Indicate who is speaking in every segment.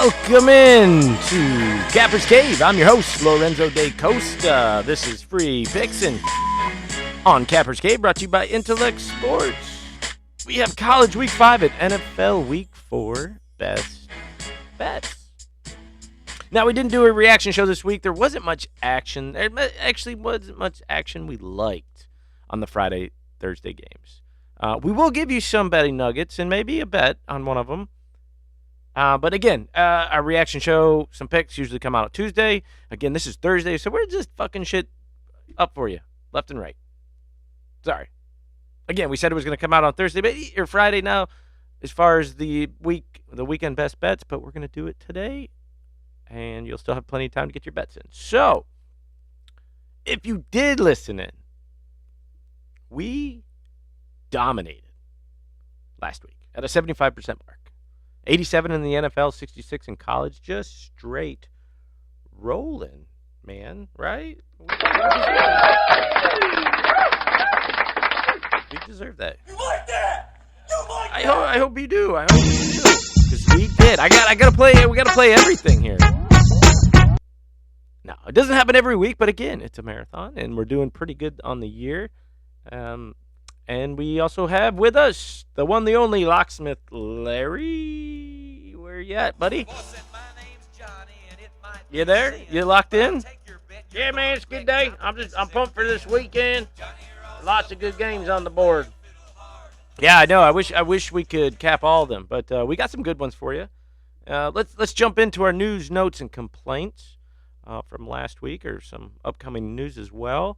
Speaker 1: Welcome in to Capper's Cave. I'm your host, Lorenzo de Costa. This is Free Pixin' on Capper's Cave, brought to you by Intellect Sports. We have College Week 5 and NFL Week 4 Best Bets. Now, we didn't do a reaction show this week. There wasn't much action. There actually wasn't much action we liked on the Friday, Thursday games. We will give you some betting nuggets and maybe a bet on one of them. But again, our reaction show, some picks usually come out on Tuesday. Again, this is Thursday, so we're just fucking shit up for you, left and right. Sorry. Again, we said it was going to come out on Thursday or Friday now, as far as the weekend best bets, but we're going to do it today, and you'll still have plenty of time to get your bets in. So, if you did listen in, we dominated last week at a 75% mark. 87 in the NFL, 66 in college, just straight rolling, man, right? We deserve that.
Speaker 2: You like that? You like that?
Speaker 1: I hope you do. I hope you do. Because we did. We gotta play everything here. No, it doesn't happen every week, but again, it's a marathon, and we're doing pretty good on the year. And we also have with us the one, the only Locksmith, Larry. Where you at, buddy? You there? You locked in?
Speaker 3: Yeah, man, it's a good day. I'm pumped for this weekend. Lots of good games on the board.
Speaker 1: Yeah, I know. I wish we could cap all of them, but we got some good ones for you. Let's jump into our news, notes, and complaints from last week, or some upcoming news as well.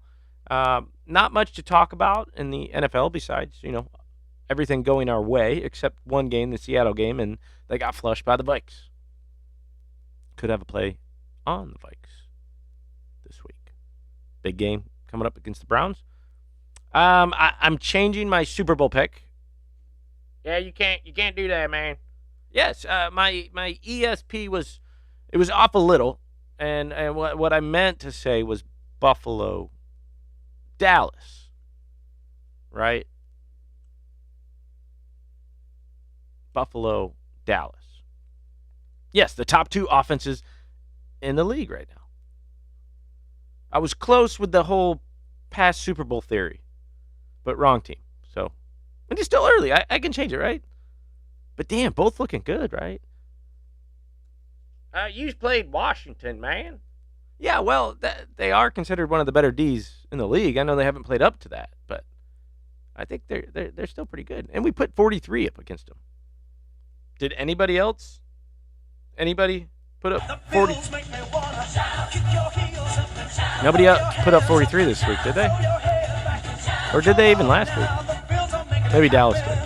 Speaker 1: Not much to talk about in the NFL besides, everything going our way except one game, the Seattle game, and they got flushed by the Vikes. Could have a play on the Vikes this week. Big game coming up against the Browns. I'm changing my Super Bowl pick.
Speaker 3: Yeah, you can't do that, man.
Speaker 1: Yes, my ESP was off a little, and what I meant to say was Buffalo, Dallas, right? Buffalo, Dallas. Yes, the top two offenses in the league right now. I was close with the whole past Super Bowl theory, but wrong team. So, and it's still early. I can change it, right? But damn, both looking good, right?
Speaker 3: You played Washington, man.
Speaker 1: Yeah, well, they are considered one of the better Ds in the league. I know they haven't played up to that, but I think they're still pretty good. And we put 43 up against them. Did anybody else? Anybody put up 40? Nobody put up 43 this week, did they? Or did they even last week? Maybe Dallas did.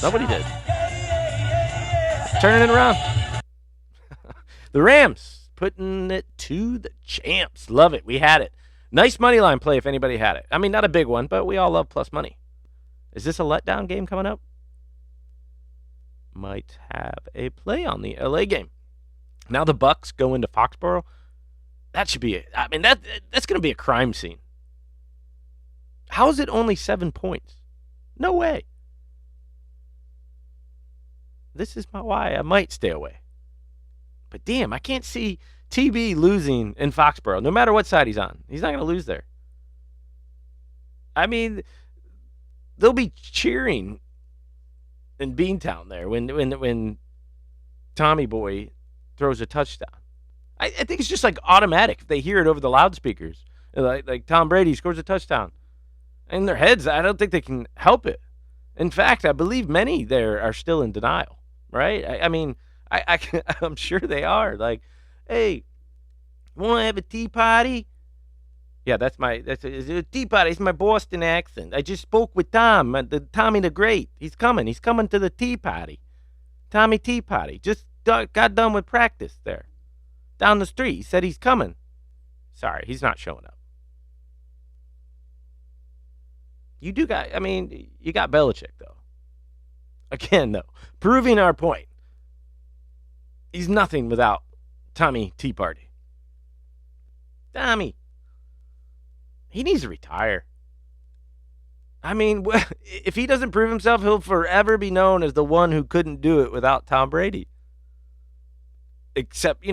Speaker 1: Nobody did. Turning it around. The Rams putting it to the champs. Love it. We had it. Nice money line play if anybody had it. I mean, not a big one, but we all love plus money. Is this a letdown game coming up? Might have a play on the LA game. Now the Bucks go into Foxborough. That should be it. I mean, that's going to be a crime scene. How is it only 7 points? No way. This is why I might stay away. But damn, I can't see TB losing in Foxborough, no matter what side he's on. He's not going to lose there. I mean, they'll be cheering in Beantown there when Tommy Boy throws a touchdown. I think it's just like automatic if they hear it over the loudspeakers. Like Tom Brady scores a touchdown. In their heads, I don't think they can help it. In fact, I believe many there are still in denial, right? I mean, I'm sure they are. Like, hey, want to have a tea party? Yeah, that's a tea party. It's my Boston accent. I just spoke with Tommy the Great. He's coming to the tea party. Tommy Tea Party. Just got done with practice there. Down the street. He said he's coming. Sorry, he's not showing up. You got Belichick, though. Again, though, proving our point. He's nothing without Tommy Tea Party. Tommy. He needs to retire. I mean, if he doesn't prove himself, he'll forever be known as the one who couldn't do it without Tom Brady. Except,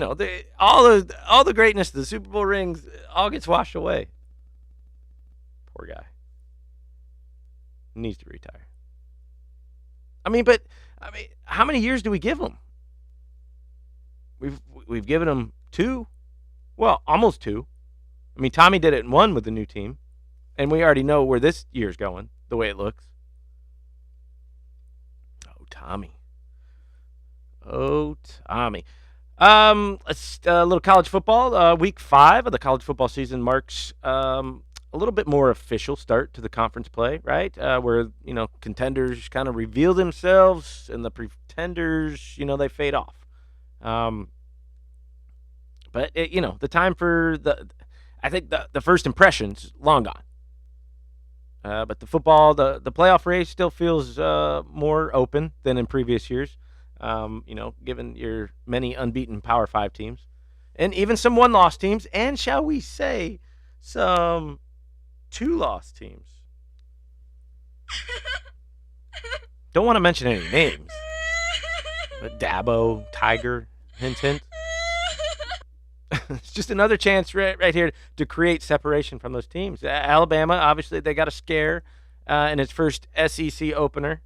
Speaker 1: all the greatness, the Super Bowl rings, all gets washed away. Poor guy. He needs to retire. But how many years do we give him? We've given him 2. Well, almost 2. Tommy did it in 1 with the new team. And we already know where this year's going, the way it looks. Oh, Tommy. Let's a little college football. Week 5 of the college football season marks a little bit more official start to the conference play, right? Where contenders kind of reveal themselves and the pretenders, they fade off. But the time for I think the first impressions long gone. But the football, the playoff race still feels more open than in previous years. Given your many unbeaten Power 5 teams, and even some 1-loss teams, and shall we say, some 2-loss teams. Don't want to mention any names, but Dabo, Tiger, hint. It's just another chance right here to create separation from those teams. Alabama, obviously, they got a scare in its first SEC opener.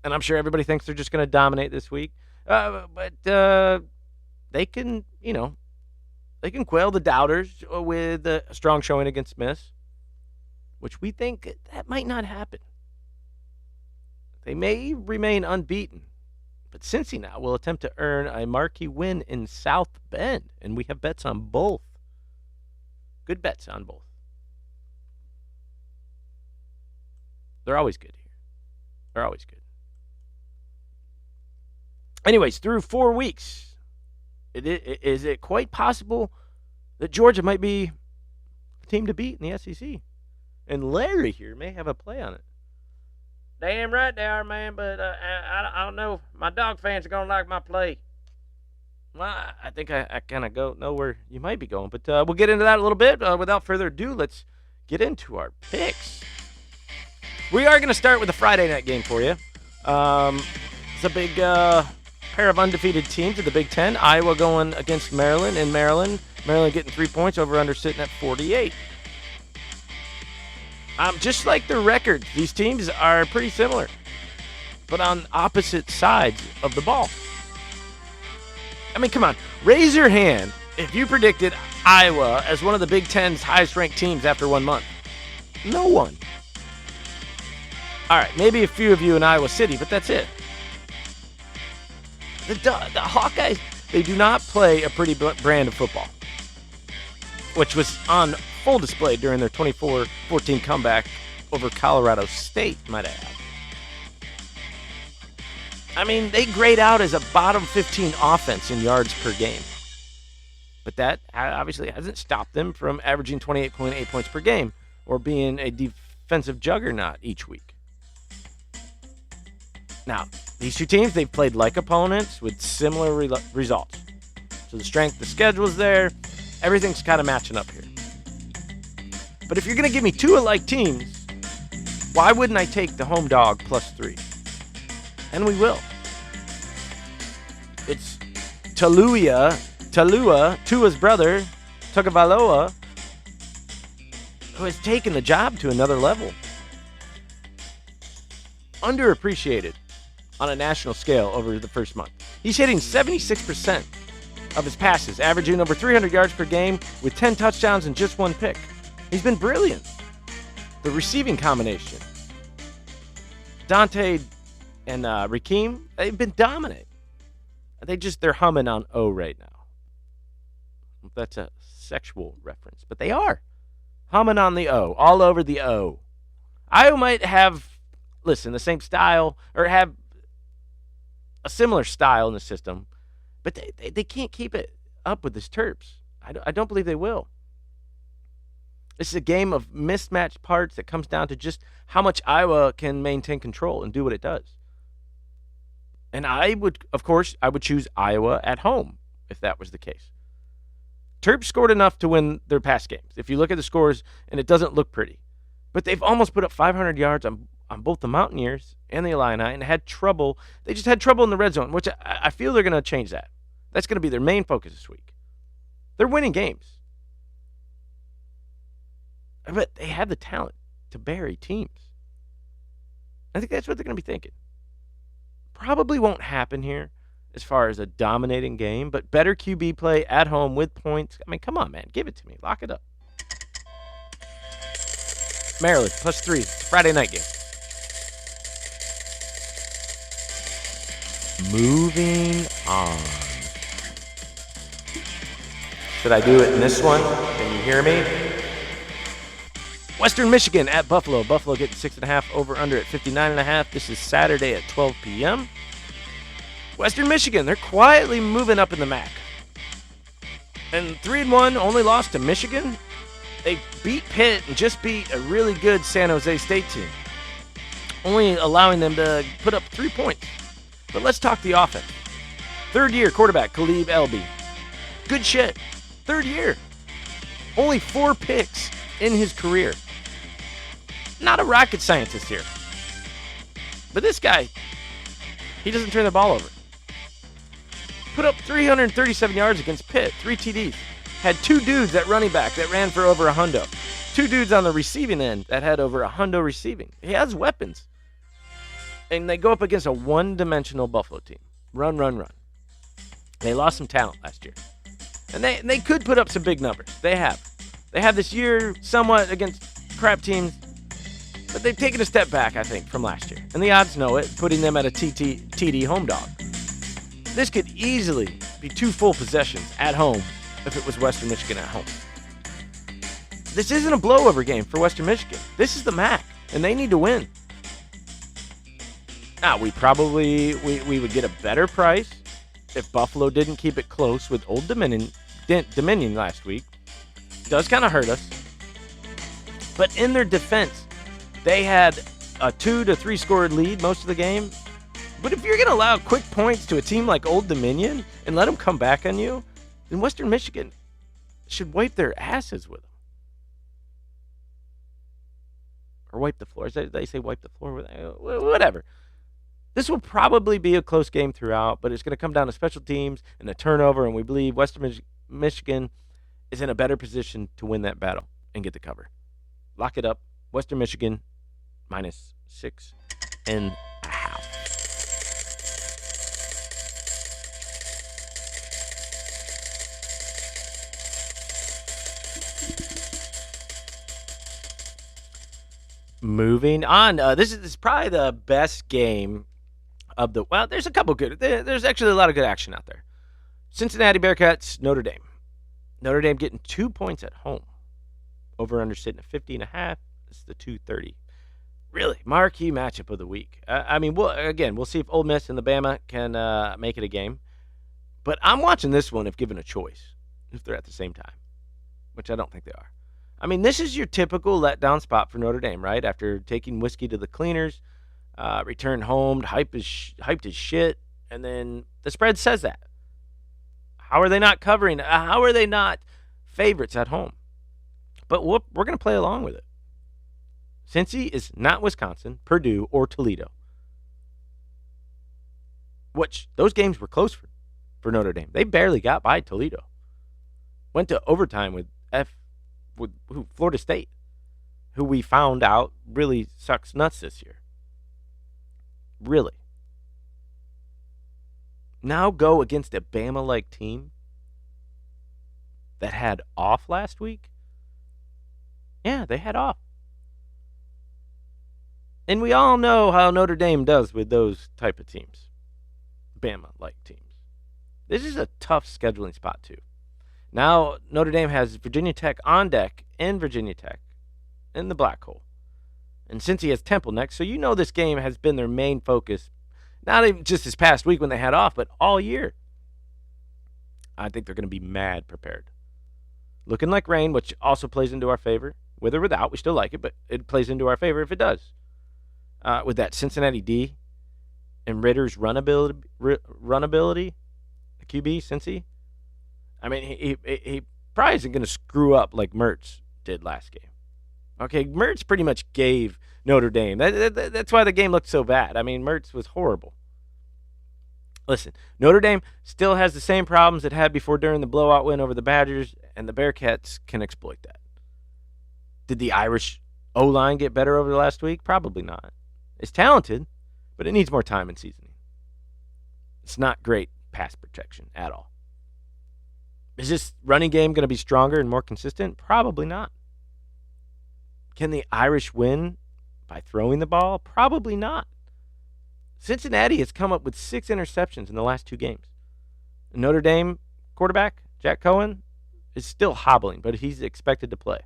Speaker 1: And I'm sure everybody thinks they're just going to dominate this week. But they can, they can quail the doubters with a strong showing against Miss, which we think that might not happen. They may remain unbeaten. But Cincy now will attempt to earn a marquee win in South Bend, and we have bets on both. Good bets on both. They're always good here. They're always good. Anyways, through 4 weeks, is it quite possible that Georgia might be the team to beat in the SEC? And Larry here may have a play on it.
Speaker 3: Damn right they are, man, but I don't know. My dog fans are going to like my play.
Speaker 1: Well, I think I kind of know where you might be going, but we'll get into that a little bit. Without further ado, let's get into our picks. We are going to start with a Friday night game for you. It's a big pair of undefeated teams in the Big Ten. Iowa going against Maryland in Maryland. Maryland getting 3 points, over-under sitting at 48. Just like their records, these teams are pretty similar, but on opposite sides of the ball. Come on. Raise your hand if you predicted Iowa as one of the Big Ten's highest-ranked teams after 1 month. No one. All right, maybe a few of you in Iowa City, but that's it. The Hawkeyes, they do not play a pretty brand of football, which was on full display during their 24-14 comeback over Colorado State, might I add. They grade out as a bottom 15 offense in yards per game. But that obviously hasn't stopped them from averaging 28.8 points per game or being a defensive juggernaut each week. Now, these two teams, they've played like opponents with similar results. So the strength of the schedule is there. Everything's kind of matching up here. But if you're going to give me 2 alike teams, why wouldn't I take the home dog +3? And we will. It's Tua's brother, Tagovailoa, who has taken the job to another level. Underappreciated on a national scale over the first month. He's hitting 76% of his passes, averaging over 300 yards per game with 10 touchdowns and just 1 pick. He's been brilliant. The receiving combination, Dante and Rakeem, they've been dominant. They're humming on O right now. That's a sexual reference, but they are humming on the O, all over the O. Iowa might have, the same style or have a similar style in the system, but they can't keep it up with this Terps. I don't believe they will. This is a game of mismatched parts that comes down to just how much Iowa can maintain control and do what it does. And I would choose Iowa at home if that was the case. Terps scored enough to win their past games. If you look at the scores, and it doesn't look pretty. But they've almost put up 500 yards on both the Mountaineers and the Illini and had trouble. They just had trouble in the red zone, which I feel they're going to change that. That's going to be their main focus this week. They're winning games. But they have the talent to bury teams. I think that's what they're going to be thinking. Probably won't happen here as far as a dominating game, but better QB play at home with points. I mean, come on, man. Give it to me. Lock it up. Maryland, +3. Friday night game. Moving on. Should I do it in this one? Can you hear me? Western Michigan at Buffalo. Buffalo getting 6.5, over under at 59.5. This is Saturday at 12 p.m. Western Michigan, they're quietly moving up in the MAC. And 3-1, only lost to Michigan. They beat Pitt and just beat a really good San Jose State team, only allowing them to put up 3 points. But let's talk the offense. Third-year quarterback Khalib Elby. Good shit. Third year. Only 4 picks in his career. Not a rocket scientist here. But this guy, he doesn't turn the ball over. Put up 337 yards against Pitt, 3 TDs. Had 2 dudes at running back that ran for over a hundo. 2 dudes on the receiving end that had over a hundo receiving. He has weapons. And they go up against a one-dimensional Buffalo team. Run, run, run. They lost some talent last year. And they could put up some big numbers. They have. They have this year somewhat against crap teams. But they've taken a step back, I think, from last year. And the odds know it, putting them at a TD home dog. This could easily be 2 full possessions at home if it was Western Michigan at home. This isn't a blowover game for Western Michigan. This is the MAC, and they need to win. Now, we would get a better price if Buffalo didn't keep it close with Old Dominion last week. Does kind of hurt us. But in their defense, they had a 2 to 3 scored lead most of the game. But if you're going to allow quick points to a team like Old Dominion and let them come back on you, then Western Michigan should wipe their asses with them. Or wipe the floor. They say wipe the floor with whatever. This will probably be a close game throughout, but it's going to come down to special teams and a turnover, and we believe Western Michigan is in a better position to win that battle and get the cover. Lock it up. Western Michigan -6.5. Moving on. This is probably the best game of the... Well, there's a couple good... There's actually a lot of good action out there. Cincinnati Bearcats, Notre Dame. Notre Dame getting 2 points at home. Over-under sitting at 50.5. This is the 230. Really, marquee matchup of the week. I mean, we'll see if Ole Miss and the Bama can make it a game. But I'm watching this one if given a choice, if they're at the same time, which I don't think they are. I mean, this is your typical letdown spot for Notre Dame, right? After taking whiskey to the cleaners, returned home, hyped as shit, and then the spread says that. How are they not covering? How are they not favorites at home? But we're going to play along with it. Cincy is not Wisconsin, Purdue, or Toledo. Which, those games were close for Notre Dame. They barely got by Toledo. Went to overtime with Florida State, who we found out really sucks nuts this year. Really. Now go against a Bama-like team that had off last week? Yeah, they had off. And we all know how Notre Dame does with those type of teams. Bama-like teams. This is a tough scheduling spot, too. Now, Notre Dame has Virginia Tech on deck and Virginia Tech in the black hole. And since he has Temple next, so you know this game has been their main focus, not even just this past week when they had off, but all year. I think they're going to be mad prepared. Looking like rain, which also plays into our favor. With or without, we still like it, but it plays into our favor if it does. With that Cincinnati D and Ritter's runability, the QB, Cincy. I mean, he probably isn't going to screw up like Mertz did last game. Okay, Mertz pretty much gave Notre Dame. That's why the game looked so bad. I mean, Mertz was horrible. Listen, Notre Dame still has the same problems it had before during the blowout win over the Badgers, and the Bearcats can exploit that. Did the Irish O-line get better over the last week? Probably not. It's talented, but it needs more time and seasoning. It's not great pass protection at all. Is this running game going to be stronger and more consistent? Probably not. Can the Irish win by throwing the ball? Probably not. Cincinnati has come up with 6 interceptions in the last 2 games. Notre Dame quarterback, Jack Cohen, is still hobbling, but he's expected to play.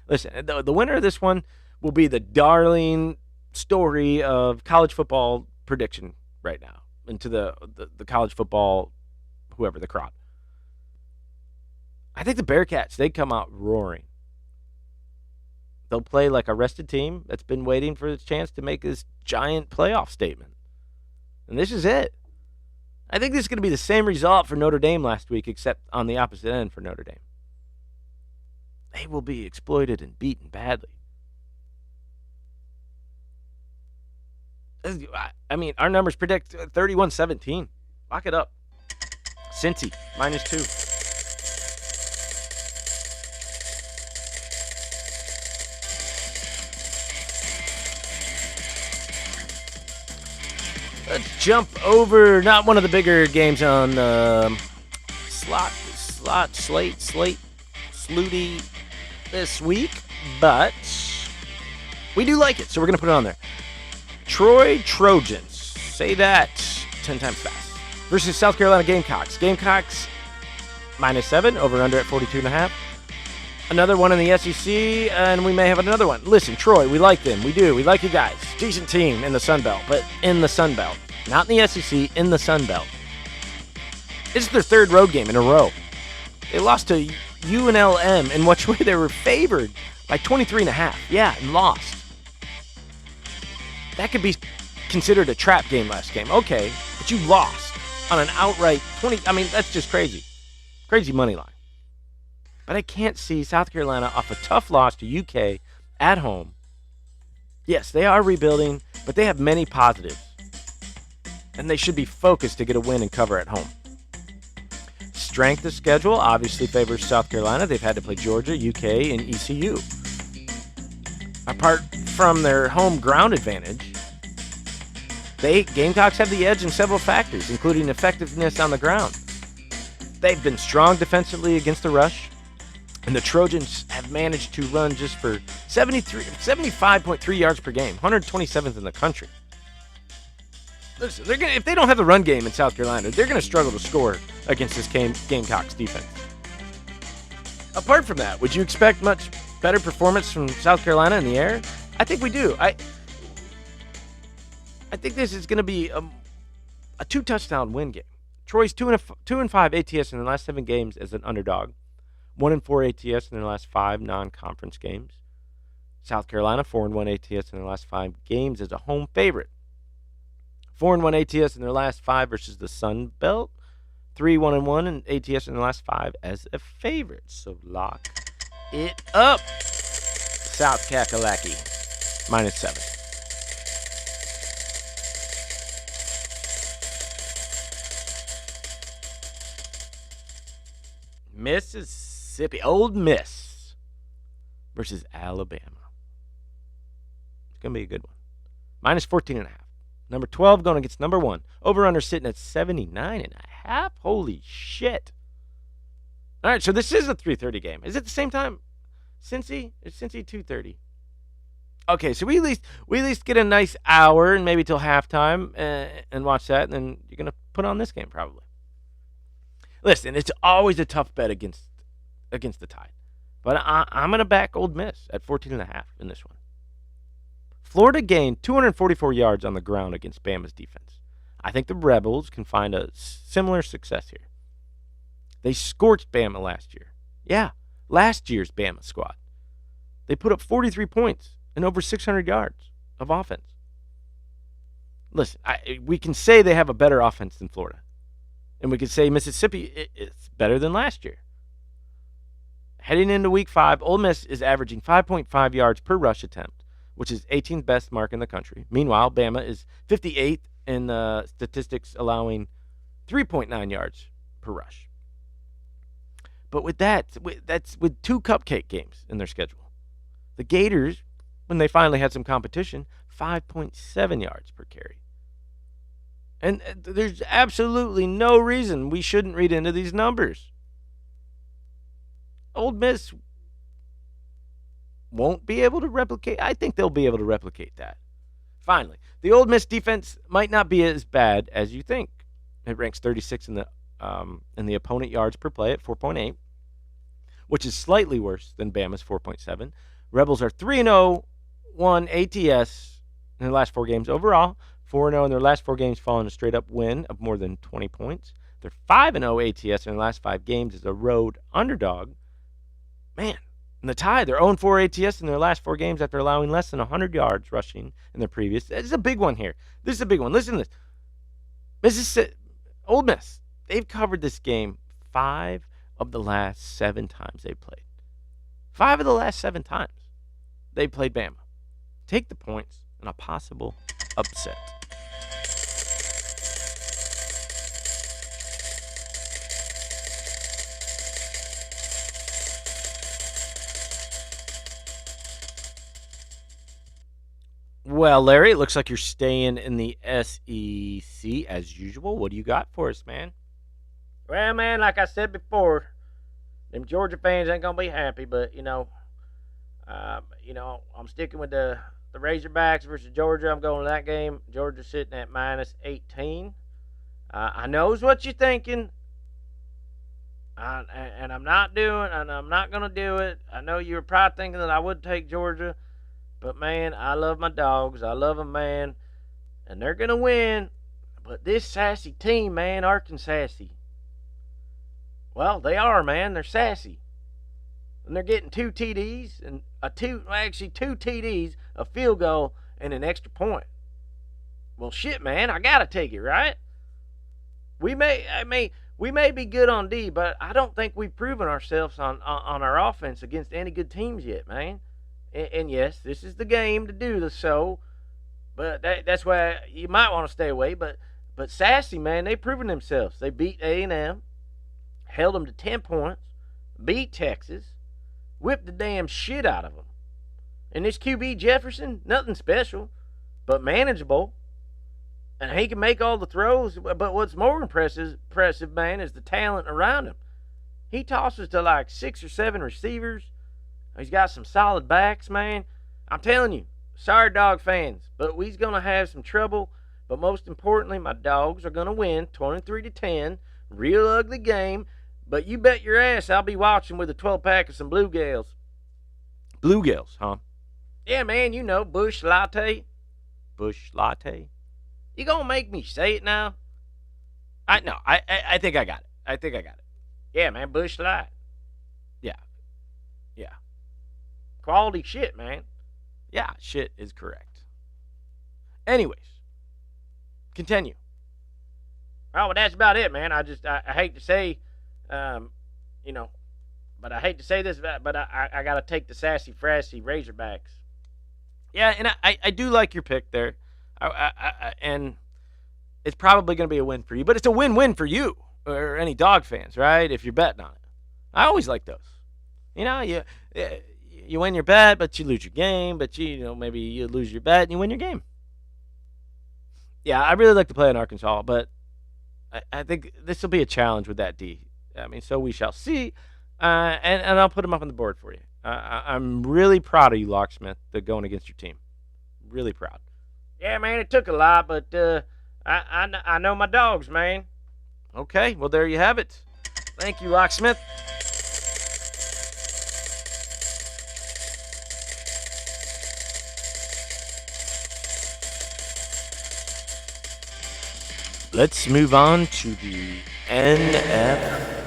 Speaker 1: Listen, the winner of this one will be the darling story of college football prediction right now into the college football, whoever, the crowd. I think the Bearcats, they come out roaring. They'll play like a rested team that's been waiting for its chance to make this giant playoff statement. And this is it. I think this is going to be the same result for Notre Dame last week, except on the opposite end for Notre Dame. They will be exploited and beaten badly. I mean, our numbers predict 31-17. Lock it up. Cincy, -2. Let's jump over, not one of the bigger games on slate, Slooty this week, but we do like it, so we're going to put it on there. Troy Trojans, say that 10 times fast, versus South Carolina Gamecocks. Gamecocks, -7, over under at 42.5. Another one in the SEC, and we may have another one. Listen, Troy, we like them. We do. We like you guys. Decent team in the Sun Belt, but in the Sun Belt. Not in the SEC, in the Sun Belt. This is their 3rd road game in a row. They lost to UNLM, in which way they were favored by 23.5. Yeah, and lost. That could be considered a trap game last game. Okay, but you lost on an outright 20. I mean, that's just crazy. Crazy money line. But I can't see South Carolina off a tough loss to UK at home. Yes, they are rebuilding, but they have many positives. And they should be focused to get a win and cover at home. Strength of schedule obviously favors South Carolina. They've had to play Georgia, UK, and ECU. Apart from their home ground advantage, Gamecocks have the edge in several factors, including effectiveness on the ground. They've been strong defensively against the rush. And the Trojans have managed to run just for 75.3 yards per game, 127th in the country. Listen, if they don't have the run game in South Carolina, they're going to struggle to score against this Gamecocks defense. Apart from that, would you expect much better performance from South Carolina in the air? I think we do. I think this is going to be a 2-touchdown win game. Troy's 2-5 ATS in the last 7 games as an underdog. 1-4 ATS in their last 5 non-conference games. South Carolina, 4-1 ATS in their last 5 games as a home favorite. 4-1 ATS in their last 5 versus the Sun Belt. 3-1-1 in ATS in their last 5 as a favorite. So lock it up. South Kakalaki, -7. Mississippi, Ole Miss versus Alabama. It's going to be a good one. -14.5. Number 12 going against number 1. Over-under sitting at 79.5. Holy shit. All right, so this is a 3:30 game. Is it the same time? Cincy? It's Cincy 2:30. Okay, so we at least get a nice hour and maybe till halftime and watch that, and then you're going to put on this game probably. Listen, it's always a tough bet against the Tide. But I'm going to back Ole Miss at 14.5 in this one. Florida gained 244 yards on the ground against Bama's defense. I think the Rebels can find a similar success here. They scorched Bama last year. Yeah, last year's Bama squad. They put up 43 points and over 600 yards of offense. Listen, we can say they have a better offense than Florida. And we could say Mississippi is better than last year. Heading into Week 5, Ole Miss is averaging 5.5 yards per rush attempt, which is 18th best mark in the country. Meanwhile, Bama is 58th in the statistics, allowing 3.9 yards per rush. But with that's with 2 cupcake games in their schedule. The Gators, when they finally had some competition, 5.7 yards per carry. And there's absolutely no reason we shouldn't read into these numbers. Ole Miss won't be able to replicate. I think they'll be able to replicate that. Finally, the Ole Miss defense might not be as bad as you think. It ranks 36 in the opponent yards per play at 4.8, which is slightly worse than Bama's 4.7. Rebels are 3-0, 1 ATS in their last 4 games overall. 4-0 in their last 4 games following a straight-up win of more than 20 points. They're 5-0 ATS in their last 5 games as a road underdog. Man, in the tie, they're 0-4 ATS in their last 4 games after allowing less than 100 yards rushing in their previous. This is a big one here. This is a big one. Listen to this. Mississippi, Ole Miss, they've covered this game 5 of the last 7 times they played. 5 of the last 7 times they played Bama. Take the points in a possible upset. Well, Larry, it looks like you're staying in the SEC as usual. What do you got for us, man?
Speaker 3: Well, man, like I said before, them Georgia fans ain't gonna be happy, but I'm sticking with the Razorbacks versus Georgia. I'm going to that game. Georgia's sitting at -18. I knows what you're thinking, and I'm not gonna do it. I know you were probably thinking that I would take Georgia. But, man, I love my dogs. I love them, man. And they're going to win. But this sassy team, man, Arkansas, well, they are, man. They're sassy. And they're getting 2 TDs, and 2 TDs, a field goal, and an extra point. Well, shit, man, I got to take it, right? We may be good on D, but I don't think we've proven ourselves on our offense against any good teams yet, man. And yes, this is the game to do so, but that's why you might want to stay away. But Sassy, man, they've proven themselves. They beat A&M, held them to 10 points, beat Texas, whipped the damn shit out of them. And this QB Jefferson, nothing special, but manageable. And he can make all the throws. But what's more impressive, man, is the talent around him. He tosses to like 6 or 7 receivers. He's got some solid backs, man. I'm telling you, sorry, dog fans, but we's going to have some trouble. But most importantly, my dogs are going to win 23-10. Real ugly game. But you bet your ass I'll be watching with a 12-pack of some Blue Gales.
Speaker 1: Blue Gales, huh?
Speaker 3: Yeah, man, you know, Bush Latte.
Speaker 1: Bush Latte?
Speaker 3: You going to make me say it now?
Speaker 1: I think I got it.
Speaker 3: Yeah, man, Bush Light.
Speaker 1: Yeah.
Speaker 3: Quality shit, man.
Speaker 1: Yeah, shit is correct. Anyways, continue.
Speaker 3: Oh, well, that's about it, man. I hate to say, but I hate to say this, but I got to take the sassy, frassy Razorbacks.
Speaker 1: Yeah, and I do like your pick there. And it's probably going to be a win for you, but it's a win-win for you or any dog fans, right? If you're betting on it. I always like those. You win your bet, but you lose your game, but maybe you lose your bet and you win your game. Yeah, I really like to play in Arkansas, but I think this will be a challenge with that D. I mean, so we shall see, and I'll put them up on the board for you. I'm really proud of you, Locksmith, going against your team. Really proud.
Speaker 3: Yeah, man, it took a lot, but I know my dogs, man.
Speaker 1: Okay, well, there you have it. Thank you, Locksmith. Let's move on to the NFL.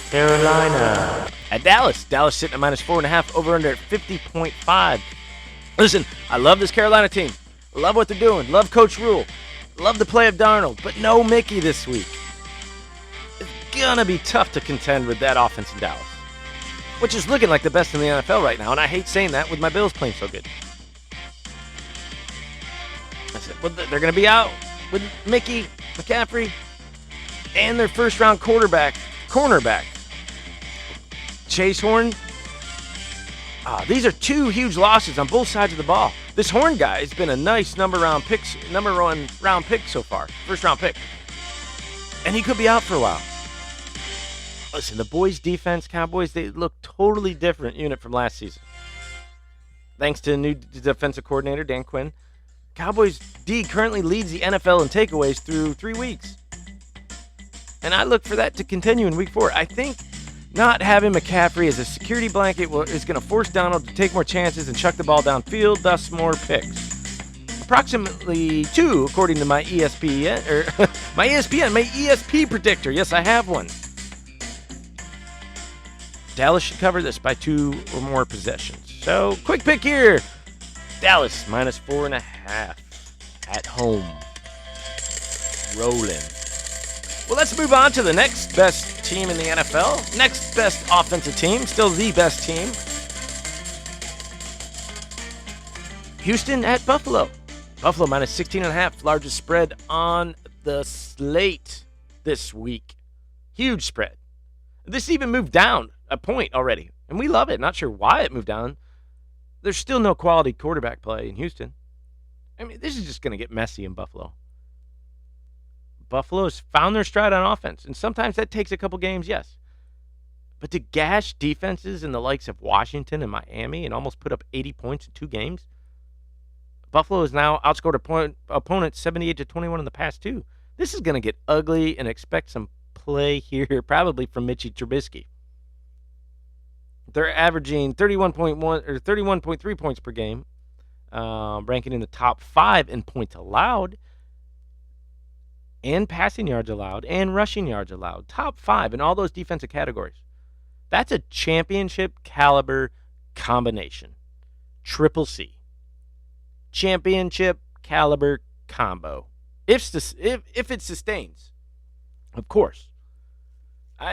Speaker 1: Carolina at Dallas. Dallas sitting at -4.5, over under at 50.5. Listen, I love this Carolina team. Love what they're doing. Love Coach Rule. Love the play of Darnold. But no Mickey this week. going to be tough to contend with that offense in Dallas, which is looking like the best in the NFL right now, and I hate saying that with my Bills playing so good. I said, well, they're going to be out with Mickey, McCaffrey, and their first-round cornerback, Chase Horn. These are two huge losses on both sides of the ball. This Horn guy has been a nice number one round pick so far, first-round pick. And he could be out for a while. Listen, the boys' defense, Cowboys, they look totally different unit from last season. Thanks to new defensive coordinator, Dan Quinn. Cowboys D currently leads the NFL in takeaways through 3 weeks. And I look for that to continue in week 4. I think not having McCaffrey as a security blanket is going to force Donald to take more chances and chuck the ball downfield, thus more picks. Approximately 2, according to my ESPN predictor. Yes, I have one. Dallas should cover this by 2 or more possessions. So, quick pick here. Dallas minus 4.5 at home. Rolling. Well, let's move on to the next best team in the NFL. Next best offensive team. Still the best team. Houston at Buffalo. Buffalo minus 16.5. Largest spread on the slate this week. Huge spread. This even moved down a point already. And we love it. Not sure why it moved down. There's still no quality quarterback play in Houston. I mean, this is just going to get messy in Buffalo. Buffalo's found their stride on offense, and sometimes that takes a couple games, yes. But to gash defenses in the likes of Washington and Miami and almost put up 80 points in 2 games, Buffalo has now outscored opponents 78-21 in the past 2. This is going to get ugly, and expect some play here, probably from Mitchie Trubisky. They're averaging 31.3 points per game, ranking in the top 5 in points allowed, and passing yards allowed, and rushing yards allowed. Top 5 in all those defensive categories. That's a championship caliber combination. Triple C. Championship caliber combo. If it sustains, of course.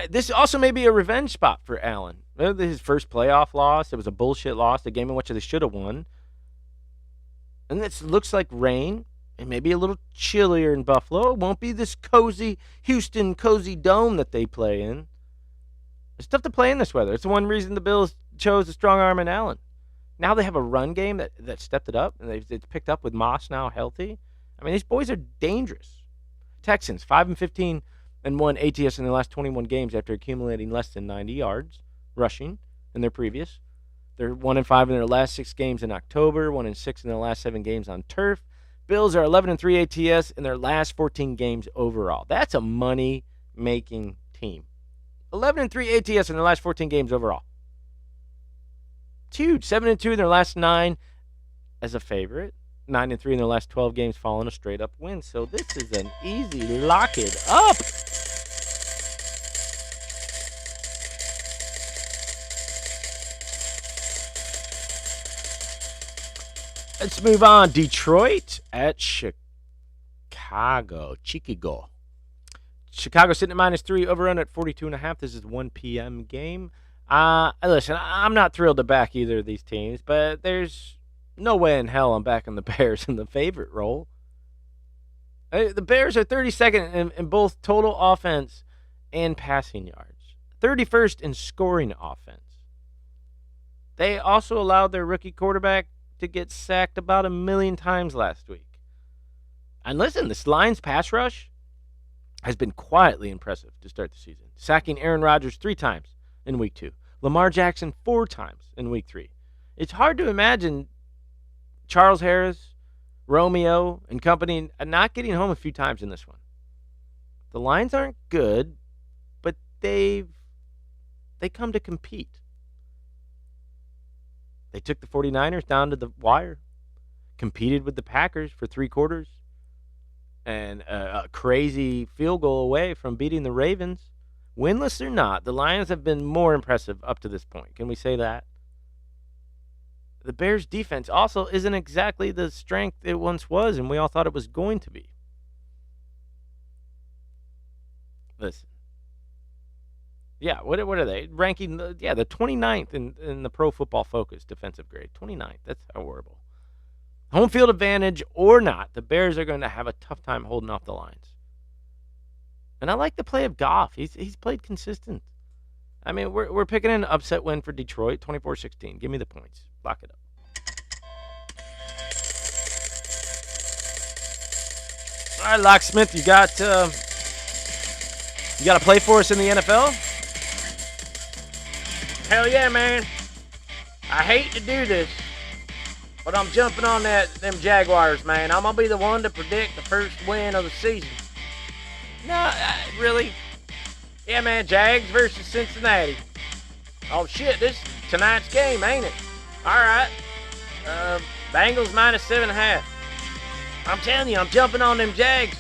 Speaker 1: This also may be a revenge spot for Allen. His first playoff loss, it was a bullshit loss, a game in which they should have won. And this looks like rain. It may be a little chillier in Buffalo. It won't be this cozy Houston cozy dome that they play in. It's tough to play in this weather. It's the one reason the Bills chose a strong arm in Allen. Now they have a run game that stepped it up, and it's picked up with Moss now healthy. I mean, these boys are dangerous. Texans, 5-15 and 1 ATS in their last 21 games after accumulating less than 90 yards rushing in their previous. They're 1-5 in their last 6 games in October, 1-6 in their last 7 games on turf. Bills are 11-3 ATS in their last 14 games overall. That's a money-making team. 11-3 ATS in their last 14 games overall. It's huge. 7-2 in their last 9 as a favorite. 9-3 in their last 12 games following a straight-up win. So this is an easy lock it up. Let's move on. Detroit at Chicago. Chicago sitting at -3, over-run at 42.5. This is a 1 p.m. game. Listen, I'm not thrilled to back either of these teams, but there's no way in hell I'm backing the Bears in the favorite role. The Bears are 32nd in both total offense and passing yards. 31st in scoring offense. They also allowed their rookie quarterback to get sacked about 1 million times last week. And listen, this Lions pass rush has been quietly impressive to start the season, sacking Aaron Rodgers 3 times in week 2, Lamar Jackson 4 times in week 3. It's hard to imagine Charles Harris, Romeo, and company not getting home a few times in this one. The Lions aren't good, but they come to compete. They took the 49ers down to the wire, competed with the Packers for 3 quarters, and a crazy field goal away from beating the Ravens. Winless or not, the Lions have been more impressive up to this point. Can we say that? The Bears' defense also isn't exactly the strength it once was, and we all thought it was going to be. Listen, Yeah, what are they? Ranking, the 29th in the Pro Football Focus defensive grade. 29th. That's horrible. Home field advantage or not, the Bears are going to have a tough time holding off the Lions. And I like the play of Goff. He's played consistent. I mean, we're picking an upset win for Detroit, 24-16. Give me the points. Lock it up. All right, Locksmith, you got a play for us in the NFL?
Speaker 3: Hell yeah, man. I hate to do this, but I'm jumping on them Jaguars, man. I'm going to be the one to predict the first win of the season.
Speaker 1: No, really?
Speaker 3: Yeah, man, Jags versus Cincinnati. Oh, shit, this is tonight's game, ain't it? All right. Bengals -7.5. I'm telling you, I'm jumping on them Jags.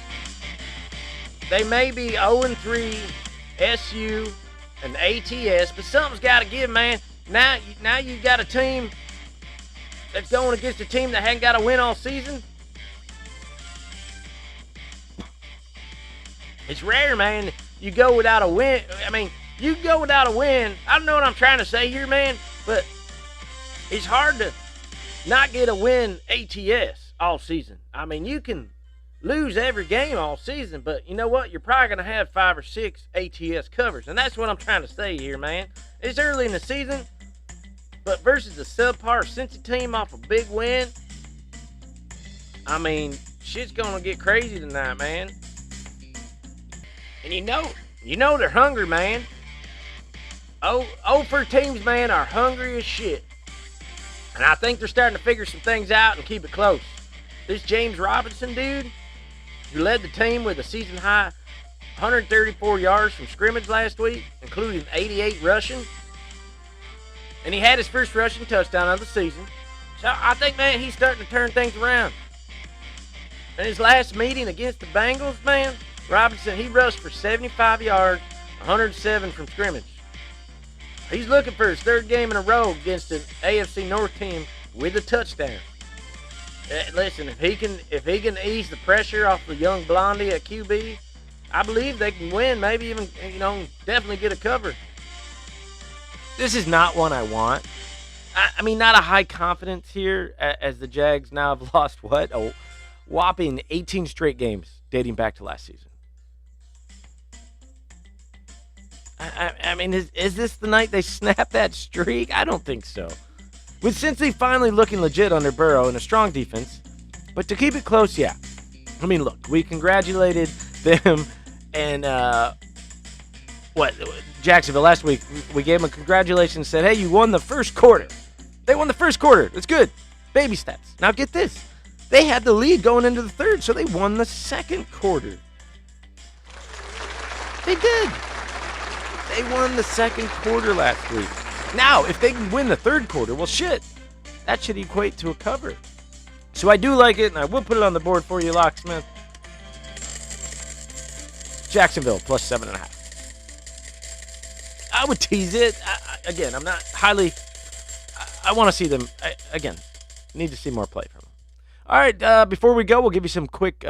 Speaker 3: They may be 0-3 SU and ATS, but something's got to give, man. Now you've got a team that's going against a team that hadn't got a win all season. It's rare, man. You go without a win. I mean, you go without a win. I don't know what I'm trying to say here, man, but it's hard to not get a win ATS all season. I mean, you can lose every game all season, but you know what? You're probably going to have 5 or 6 ATS covers, and that's what I'm trying to say here, man. It's early in the season, but versus a subpar Cincy team off a big win, I mean, shit's going to get crazy tonight, man. And you know they're hungry, man. For teams, man, are hungry as shit. And I think they're starting to figure some things out and keep it close. This James Robinson dude, who led the team with a season-high 134 yards from scrimmage last week, including 88 rushing. And he had his first rushing touchdown of the season. So I think, man, he's starting to turn things around. In his last meeting against the Bengals, man, Robinson, he rushed for 75 yards, 107 from scrimmage. He's looking for his third game in a row against an AFC North team with a touchdown. Listen, if he can ease the pressure off the young blondie at QB, I believe they can win, maybe even, definitely get a cover.
Speaker 1: This is not one I want. I mean, not a high confidence here, as the Jags now have lost, a whopping 18 straight games dating back to last season. I mean, is this the night they snap that streak? I don't think so. With Cincy finally looking legit under Burrow and a strong defense, but to keep it close, yeah. I mean, look, we congratulated them and Jacksonville last week. We gave them a congratulations and said, hey, you won the first quarter. They won the first quarter. That's good. Baby steps. Now get this. They had the lead going into the third, so they won the second quarter. They did. They won the second quarter last week. Now, if they can win the third quarter, well, shit, that should equate to a cover. So I do like it, and I will put it on the board for you, Locksmith. Jacksonville, plus 7.5. I would tease it. Again, I'm not highly... I want to see them... need to see more play from them. All right, before we go, we'll give you some quick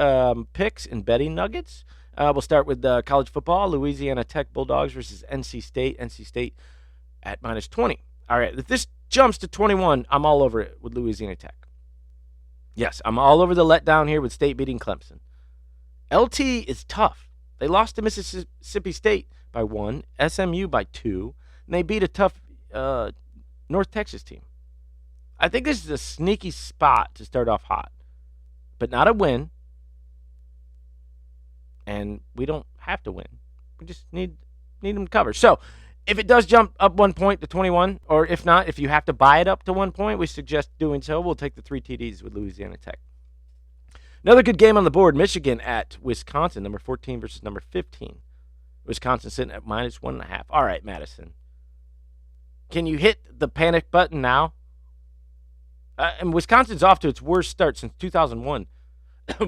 Speaker 1: picks and betting nuggets. We'll start with college football. Louisiana Tech Bulldogs versus NC State. NC State at -20. All right, if this jumps to 21, I'm all over it with Louisiana Tech. Yes, I'm all over the letdown here with State beating Clemson. LT is tough. They lost to Mississippi State by 1, SMU by 2, and they beat a tough North Texas team. I think this is a sneaky spot to start off hot, but not a win. And we don't have to win. We just need them to cover. So if it does jump up 1 point to 21, or if not, if you have to buy it up to 1 point, we suggest doing so. We'll take the 3 TDs with Louisiana Tech. Another good game on the board, Michigan at Wisconsin, number 14 versus number 15. Wisconsin sitting at -1.5. All right, Madison. Can you hit the panic button now? And Wisconsin's off to its worst start since 2001.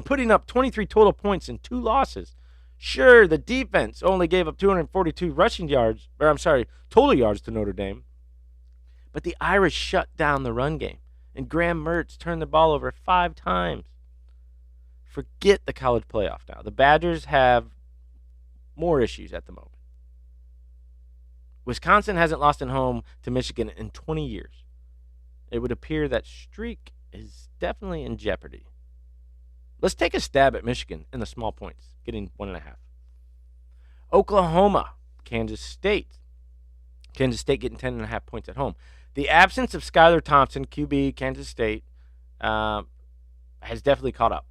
Speaker 1: Putting up 23 total points in 2 losses. Sure, the defense only gave up 242 total yards to Notre Dame. But the Irish shut down the run game, and Graham Mertz turned the ball over 5 times. Forget the college playoff now. The Badgers have more issues at the moment. Wisconsin hasn't lost at home to Michigan in 20 years. It would appear that streak is definitely in jeopardy. Let's take a stab at Michigan in the small points, getting 1.5. Oklahoma, Kansas State. Kansas State getting 10.5 points at home. The absence of Skylar Thompson, QB, Kansas State, has definitely caught up.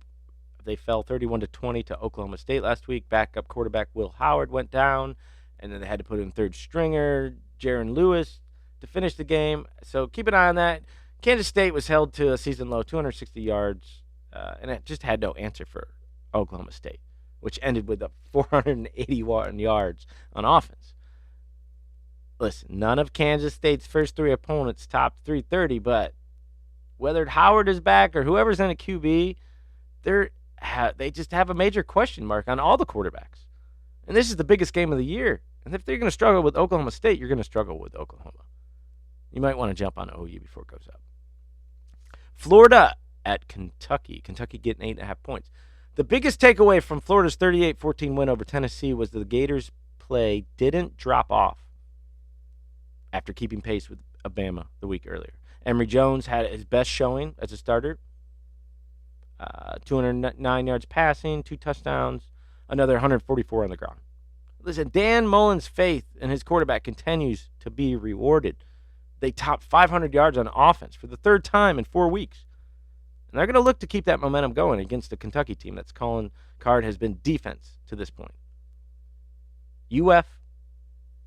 Speaker 1: They fell 31-20 to Oklahoma State last week. Backup quarterback Will Howard went down, and then they had to put in third stringer Jaron Lewis to finish the game. So keep an eye on that. Kansas State was held to a season low, 260 yards, and it just had no answer for Oklahoma State, which ended with 481 yards on offense. Listen, none of Kansas State's first three opponents topped 330, but whether Howard is back or whoever's in a QB, they just have a major question mark on all the quarterbacks. And this is the biggest game of the year. And if they're going to struggle with Oklahoma State, you're going to struggle with Oklahoma. You might want to jump on OU before it goes up. Florida at Kentucky. Kentucky getting 8.5 points. The biggest takeaway from Florida's 38-14 win over Tennessee was that the Gators' play didn't drop off after keeping pace with Alabama the week earlier. Emory Jones had his best showing as a starter. 209 yards passing, 2 touchdowns, another 144 on the ground. Listen, Dan Mullen's faith in his quarterback continues to be rewarded. They topped 500 yards on offense for the third time in 4 weeks. And they're going to look to keep that momentum going against the Kentucky team that's calling card has been defense to this point. UF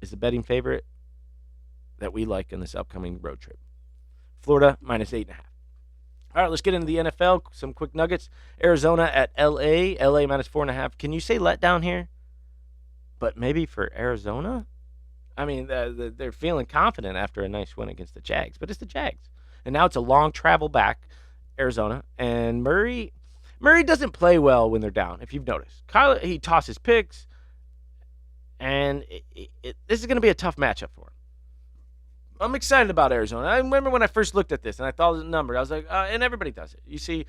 Speaker 1: is the betting favorite that we like in this upcoming road trip. Florida minus 8.5. All right, let's get into the NFL. Some quick nuggets. Arizona at LA. LA minus 4.5. Can you say letdown here? But maybe for Arizona? I mean, they're feeling confident after a nice win against the Jags, but it's the Jags. And now it's a long travel back, Arizona. And Murray doesn't play well when they're down, if you've noticed. He tosses picks, and this is going to be a tough matchup for him. I'm excited about Arizona. I remember when I first looked at this and I thought of the number. I was like, and everybody does it. You see,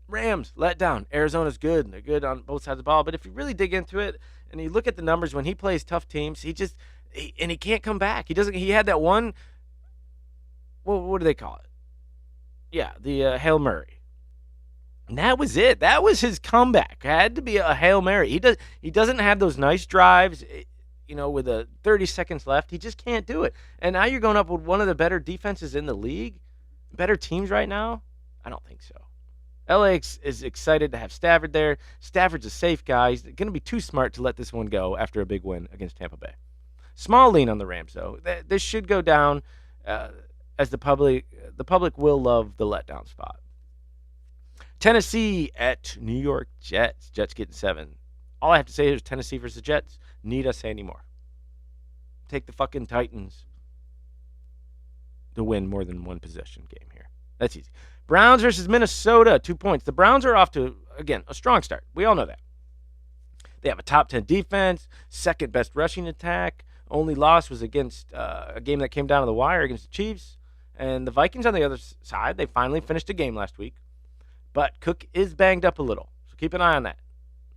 Speaker 1: Rams let down. Arizona's good. They're good on both sides of the ball. But if you really dig into it and you look at the numbers when he plays tough teams, he can't come back. He had that one. Well, what do they call it? Yeah, the Hail Mary. And that was it. That was his comeback. It had to be a Hail Mary. He doesn't have those nice drives. With 30 seconds left, he just can't do it. And now you're going up with one of the better defenses in the league, better teams right now? I don't think so. LA is excited to have Stafford there. Stafford's a safe guy. He's going to be too smart to let this one go after a big win against Tampa Bay. Small lean on the Rams, though. This should go down as the public will love the letdown spot. Tennessee at New York Jets. Jets getting 7. All I have to say is Tennessee versus Jets. Need us say anymore. Take the fucking Titans to win more than one possession game here. That's easy. Browns versus Minnesota, 2 points. The Browns are off to, again, a strong start. We all know that. They have a top 10 defense, second best rushing attack. Only loss was against a game that came down to the wire against the Chiefs. And the Vikings on the other side, they finally finished a game last week. But Cook is banged up a little, so keep an eye on that.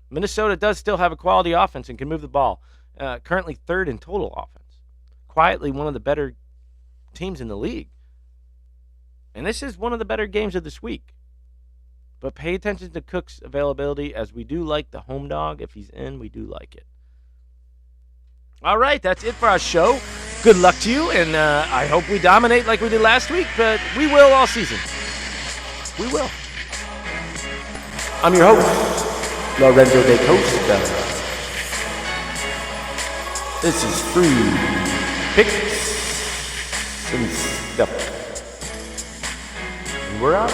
Speaker 1: Minnesota does still have a quality offense and can move the ball. Currently third in total offense. Quietly one of the better teams in the league. And this is one of the better games of this week. But pay attention to Cook's availability, as we do like the home dog. If he's in, we do like it. All right, that's it for our show. Good luck to you, and I hope we dominate like we did last week, but we will all season. We will. I'm your host, Lorenzo de Costa. This is free picks and stuff. And we're out.